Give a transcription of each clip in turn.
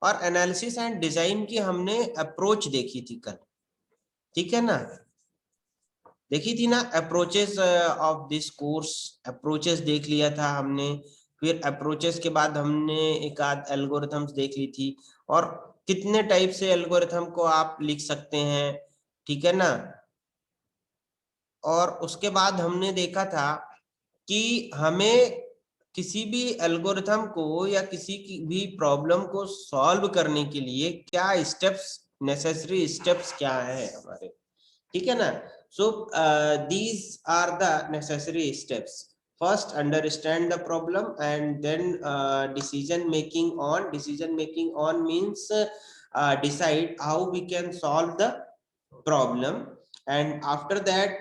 और analysis and design की हमने अप्रोच देखी थी कल, ठीक है ना, देखी थी ना approaches of this course, approaches देख लिया था हमने। फिर अप्रोचेस के बाद हमने एक आध एल्गोरिथम्स देख ली थी, और कितने टाइप से एल्गोरिथम को आप लिख सकते हैं, ठीक है ना। और उसके बाद हमने देखा था कि हमें किसी भी एल्गोरिथम को या किसी की भी प्रॉब्लम को सॉल्व करने के लिए क्या स्टेप्स, नेसेसरी स्टेप्स क्या है हमारे, ठीक है ना। So these are the necessary steps. First understand the problem and then decision making on means decide how we can solve the problem, and after that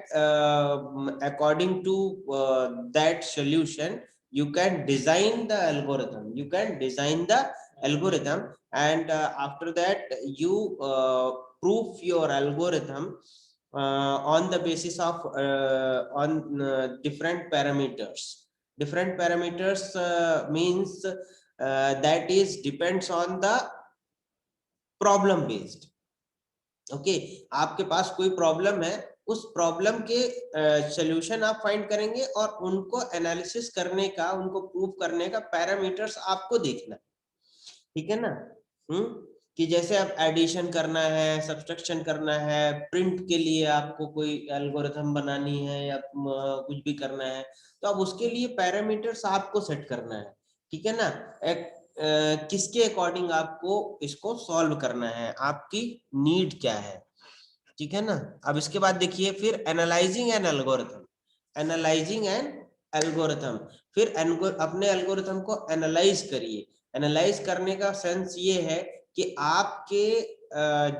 according to that solution you can design the algorithm, and after that you prove your algorithm on the basis of on different parameters means that is depends on the problem based। Okay, आपके पास कोई problem है, उस problem के solution आप find करेंगे और उनको analysis करने का, उनको प्रूव करने का पैरामीटर्स आपको देखना, ठीक है ना। कि जैसे अब एडिशन करना है, सब्सट्रैक्शन करना है, प्रिंट के लिए आपको कोई एल्गोरिथम बनानी है या कुछ भी करना है, तो अब उसके लिए पैरामीटर्स आपको सेट करना है, ठीक है ना। एक किसके अकॉर्डिंग आपको इसको सॉल्व करना है, आपकी नीड क्या है, ठीक है ना। अब इसके बाद देखिए फिर analysing an algorithm, analysing an algorithm, फिर अपने एल्गोरिथम को एनालाइज करिए। एनालाइज करने का सेंस ये है कि आपके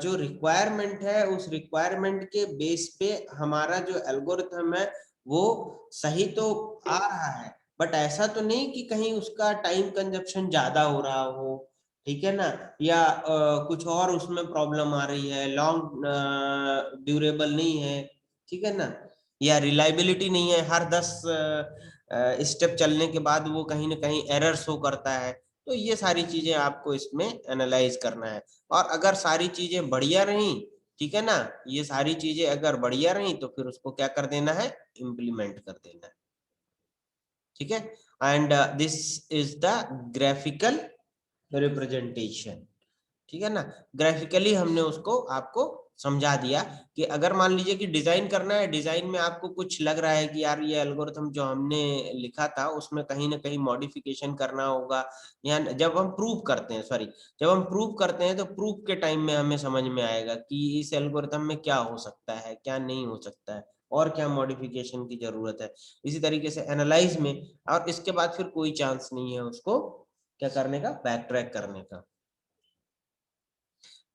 जो रिक्वायरमेंट है, उस रिक्वायरमेंट के बेस पे हमारा जो एल्गोरिथम है वो सही तो आ रहा है, बट ऐसा तो नहीं कि कहीं उसका टाइम कंजप्शन ज्यादा हो रहा हो, ठीक है ना, या कुछ और उसमें प्रॉब्लम आ रही है, लॉन्ग ड्यूरेबल नहीं है, ठीक है ना, या रिलायबिलिटी नहीं है, हर 10 स्टेप चलने के बाद वो कहीं ना कहीं एरर शो करता है। तो ये सारी चीजें आपको इसमें एनालाइज करना है, और अगर सारी चीजें बढ़िया रही, ठीक है ना, ये सारी चीजें अगर बढ़िया रही तो फिर उसको क्या कर देना है, इम्प्लीमेंट कर देना है, ठीक है। And this is the graphical representation, ठीक है ना। ग्राफिकली हमने उसको आपको समझा दिया कि अगर मान लीजिए कि डिजाइन करना है, डिजाइन में आपको कुछ लग रहा है कि यार ये एल्गोरिथम जो हमने लिखा था उसमें कहीं ना कहीं मॉडिफिकेशन करना होगा, या जब हम प्रूव करते हैं, सॉरी, जब हम प्रूव करते हैं तो प्रूफ के टाइम में हमें समझ में आएगा कि इस एल्गोरिथम में क्या हो सकता है, क्या नहीं हो सकता है, और क्या मॉडिफिकेशन की जरूरत है। इसी तरीके से एनालाइज में, और इसके बाद फिर कोई चांस नहीं है उसको क्या करने का, बैक ट्रैक करने का,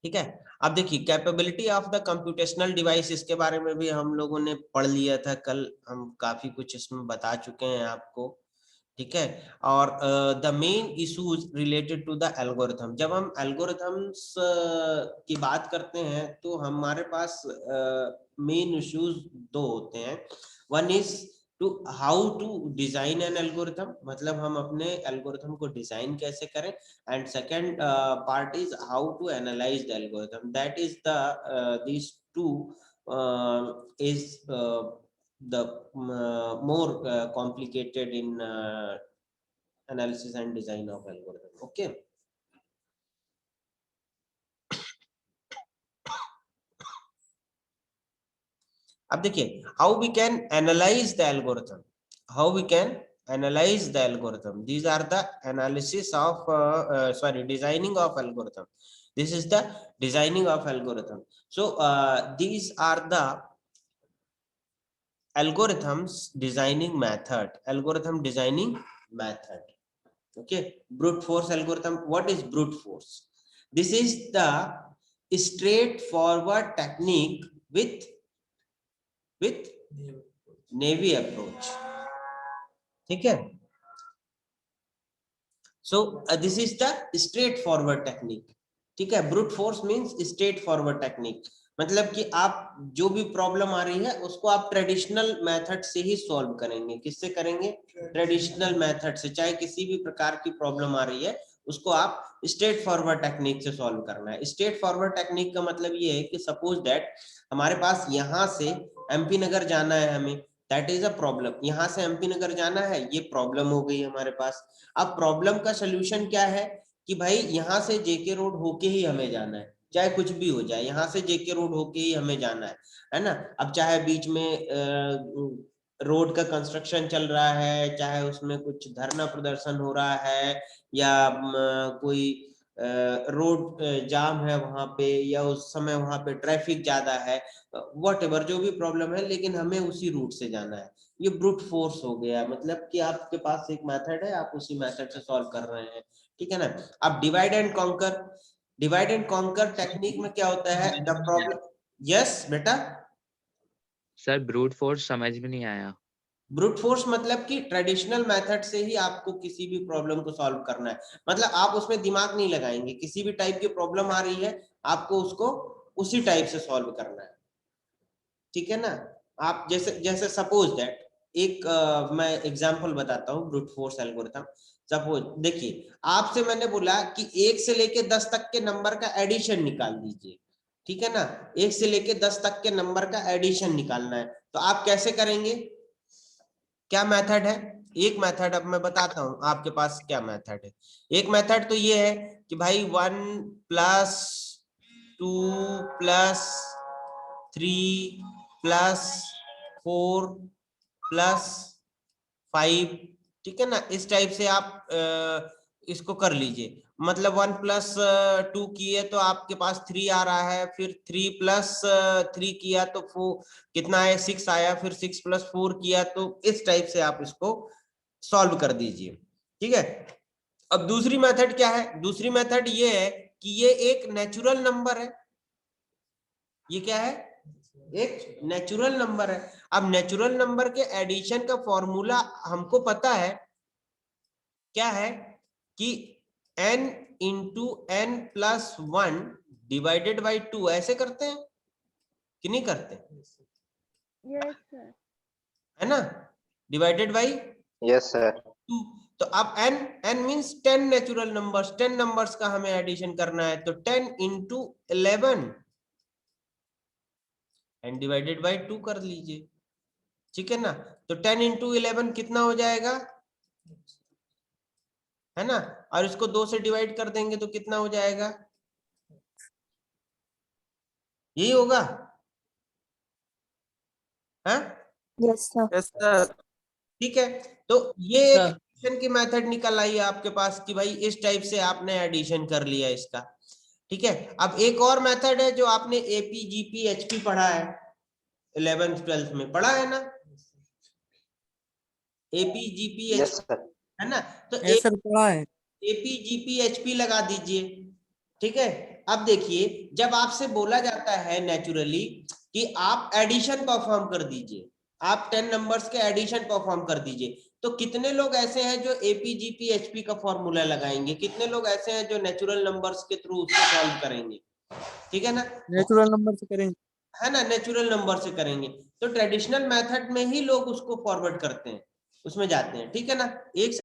ठीक है। अब देखिए capability of the computational device, इसके बारे में भी हम लोगों ने पढ़ लिया था कल, हम काफी कुछ इसमें बता चुके हैं आपको, ठीक है। और the main issues related to the algorithm, जब हम एल्गोरिथम्स की बात करते हैं तो हमारे पास मेन इश्यूज दो होते हैं। One is to how to design an algorithm, मतलब हम अपने एल्गोरिथम को डिजाइन कैसे करें, and second part is how to analyze the algorithm, that is the these two is the more complicated in analysis and design of algorithm, okay। अब देखिए how we can analyze the algorithm, how we can analyze the algorithm, these are the analysis of sorry, designing of algorithm, this is the designing of algorithm। So these are the algorithms designing method, algorithm designing method, okay। Brute force algorithm, what is brute force? This is the straightforward technique with navy approach, ठीक है। So this is the straightforward technique, ठीक है। Brute force means straight forward technique, मतलब कि आप जो भी problem आ रही है उसको आप ट्रेडिशनल मेथड से ही सॉल्व करेंगे। किससे करेंगे? ट्रेडिशनल मेथड से। चाहे किसी भी प्रकार की प्रॉब्लम आ रही है उसको आप स्ट्रेट फॉरवर्ड टेक्निक से सॉल्व करना है। स्ट्रेट फॉरवर्ड टेक्निक का मतलब ये है कि सपोज दैट हमारे पास यहाँ से एमपी नगर जाना है हमें, दैट इज अ प्रॉब्लम। यहाँ से एमपी नगर जाना है, ये प्रॉब्लम हो गई हमारे पास। अब प्रॉब्लम का सोल्यूशन क्या है कि भाई यहाँ से जेके रोड होके ही हमें जाना है, चाहे कुछ भी हो जाए, यहाँ से जेके रोड होके ही हमें जाना है ना। अब चाहे बीच में रोड का कंस्ट्रक्शन चल रहा है, चाहे उसमें कुछ धरना प्रदर्शन हो रहा है, या कोई रोड जाम है वहां पे, या उस समय वहां पे ट्रैफिक ज्यादा है, व्हाटएवर जो भी प्रॉब्लम है, लेकिन हमें उसी रूट से जाना है। ये ब्रूट फोर्स हो गया, मतलब कि आपके पास एक मेथड है, आप उसी मेथड से सॉल्व कर रहे हैं, ठीक है ना। अब divide and conquer, divide and conquer technique में क्या होता है, द प्रॉब्लम। यस बेटा। सर ब्रूट फोर्स समझ में नहीं आया। ब्रूट फोर्स मतलब कि ट्रेडिशनल मेथड से ही आपको किसी भी प्रॉब्लम को सॉल्व करना है, मतलब आप उसमें दिमाग नहीं लगाएंगे, किसी भी टाइप की प्रॉब्लम आ रही है आपको उसको उसी टाइप से सॉल्व करना है, ठीक है ना। आप जैसे जैसे सपोज दैट एक मैं एग्जांपल बताता हूँ ब्रूट फोर्स एल्गोरिथम। सपोज देखिए, आपसे मैंने बोला कि 1 से लेके 10 तक के नंबर का एडिशन निकाल दीजिए, ठीक है ना। 1 से लेके 10 तक के नंबर का एडिशन निकालना है, तो आप कैसे करेंगे, क्या मेथड है। एक मेथड अब मैं बताता हूं आपके पास क्या मेथड है। एक मेथड तो ये है कि भाई 1 प्लस 2 प्लस 3 प्लस 4 प्लस 5, ठीक है ना। इस टाइप से आप इसको कर लीजिए, मतलब 1 प्लस 2 किए तो आपके पास 3 आ रहा है, फिर 3 प्लस 3 किया तो 4 कितना है, 6 आया, फिर 6 प्लस 4 किया, तो इस टाइप से आप इसको सॉल्व कर दीजिए, ठीक है। अब दूसरी मेथड क्या है, दूसरी मेथड ये है कि ये एक नेचुरल नंबर है, ये क्या है, एक नेचुरल नंबर है। अब नेचुरल नंबर के एडिशन का फॉर्मूला हमको पता है, क्या है कि n into n plus 1 divided by 2, ऐसे करते हैं कि नहीं करते, यस सर। है ना, डिवाइडेड बाई यस सर। 2। तो अब n, n means 10 natural numbers, 10 numbers का हमें एडिशन करना है, तो 10 इंटू 11 एंड डिवाइडेड बाई 2 कर लीजिए, ठीक है ना। तो 10 इंटू 11 कितना हो जाएगा, है ना, और इसको 2 से डिवाइड कर देंगे तो कितना हो जाएगा, यही होगा, है। Yes sir. Yes sir. ठीक है, तो ये एक एडिशन की मेथड निकल आई है आपके पास कि भाई इस टाइप से आपने एडिशन कर लिया इसका, ठीक है। अब एक और मेथड है जो आपने एपी जीपी एचपी पढ़ा है 11th 12th में, पढ़ा है ना, AP GP yes HP, sir. है ना। तो यस सर पढ़ा है। एपी जीपी एचपी लगा दीजिए, ठीक है। अब देखिए, जब आपसे बोला जाता है नेचुरली कि आप एडिशन परफॉर्म कर दीजिए, आप 10 नंबर्स के एडिशन परफॉर्म कर दीजिए, तो कितने लोग ऐसे हैं जो एपी जीपी एचपी का फॉर्मूला लगाएंगे, कितने लोग ऐसे हैं जो नेचुरल नंबर्स के थ्रू उसको सॉल्व करेंगे, ठीक है ना, नेचुरल नंबर से करेंगे। है ना, नेचुरल नंबर से करेंगे। तो ट्रेडिशनल मेथड में ही लोग उसको फॉरवर्ड करते हैं, उसमें जाते हैं, ठीक है ना। एक